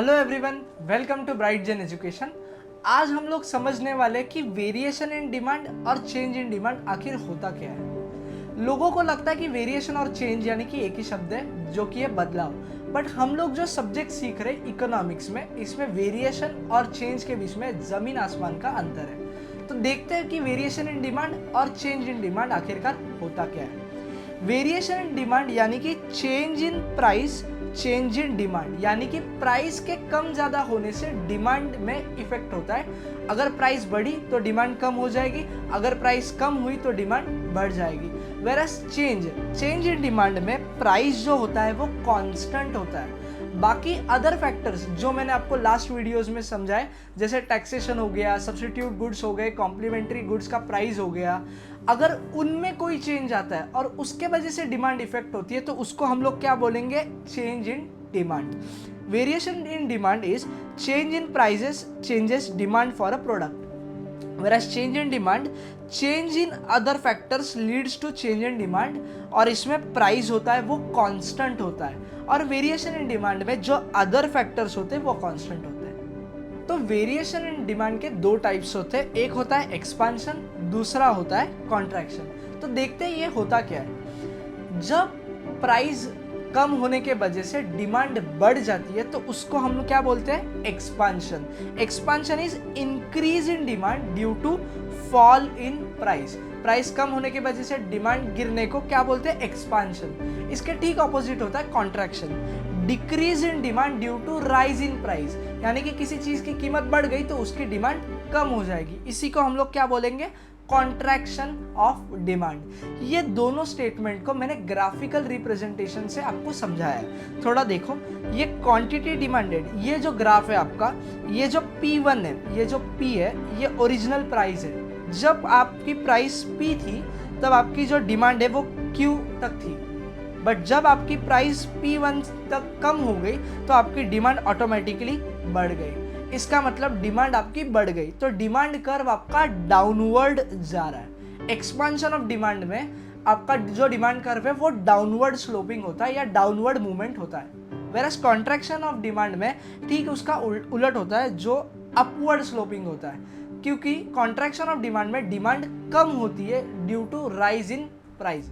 Hello everyone, welcome to Bright Gen education. आज हम लोग समझने वाले कि वेरिएशन इन डिमांड और चेंज इन डिमांड आखिर होता क्या है। लोगों को लगता है कि वेरिएशन और चेंज यानी कि एक ही शब्द है, जो कि है बदलाव। बट हम लोग जो सब्जेक्ट सीख रहे इकोनॉमिक्स में, इसमें वेरिएशन और चेंज के बीच में ज़मीन आसमान का अंतर है। तो देखते हैं कि वेरिएशन इन डिमांड और चेंज इन डिमांड आखिरकार होता क्या है। वेरिएशन इन डिमांड यानी कि change in price, change in demand यानी कि प्राइस के कम ज़्यादा होने से डिमांड में इफेक्ट होता है। अगर प्राइस बढ़ी तो डिमांड कम हो जाएगी, अगर प्राइस कम हुई तो डिमांड बढ़ जाएगी। वेरएस चेंज इन डिमांड में प्राइस जो होता है वो कांस्टेंट होता है। बाकी अदर फैक्टर्स जो मैंने आपको लास्ट वीडियोस में समझाए, जैसे टैक्सेशन हो गया, सब्स्टिट्यूट गुड्स हो गए, कॉम्प्लीमेंट्री गुड्स का प्राइस हो गया, अगर उनमें कोई चेंज आता है और उसके वजह से डिमांड इफेक्ट होती है तो उसको हम लोग क्या बोलेंगे? Change in demand. Variation in demand is change in prices changes demand for a product, whereas change in demand, change in other factors leads to change in demand, और इसमें प्राइस होता है वो कांस्टेंट होता है, और वेरिएशन इन डिमांड में जो अदर फैक्टर्स होते हैं वो कांस्टेंट होते हैं। तो वेरिएशन इन डिमांड के दो टाइप्स होते हैं, एक होता है एक्सपांशन, दूसरा होता है कॉन्ट्रैक्शन। तो देखते हैं ये होता क्या है। जब प्राइस कम होने के वजह से डिमांड बढ़ जाती है तो उसको हम लोग क्या बोलते हैं? Expansion. Expansion is increase in demand due to fall in price. Price कम होने की वजह से डिमांड गिरने को क्या बोलते हैं? एक्सपांशन। इसके ठीक ऑपोजिट होता है contraction. Decrease in demand due to rise in price, यानी कि किसी चीज की कीमत बढ़ गई तो उसकी डिमांड कम हो जाएगी। इसी को हम लोग क्या बोलेंगे? Contraction of demand. ये दोनों स्टेटमेंट को मैंने ग्राफिकल रिप्रेजेंटेशन से आपको समझाया है। थोड़ा देखो, ये क्वांटिटी डिमांडेड, ये जो ग्राफ है आपका, ये जो P1 है, ये जो P है, ये ओरिजिनल प्राइस है। जब आपकी प्राइस P थी तब आपकी जो डिमांड है वो Q तक थी, बट जब आपकी प्राइस P1 तक कम हो गई तो आपकी डिमांड ऑटोमेटिकली बढ़ गई। इसका मतलब डिमांड आपकी बढ़ गई, तो डिमांड कर्व आपका डाउनवर्ड जा रहा है। एक्सपांशन ऑफ डिमांड में आपका जो डिमांड कर्व है वो डाउनवर्ड स्लोपिंग होता है या डाउनवर्ड मूवमेंट होता है। वेरएस कॉन्ट्रैक्शन ऑफ डिमांड में ठीक उसका उलट होता है, जो अपवर्ड स्लोपिंग होता है, क्योंकि कॉन्ट्रैक्शन ऑफ डिमांड में डिमांड कम होती है due to rise in price.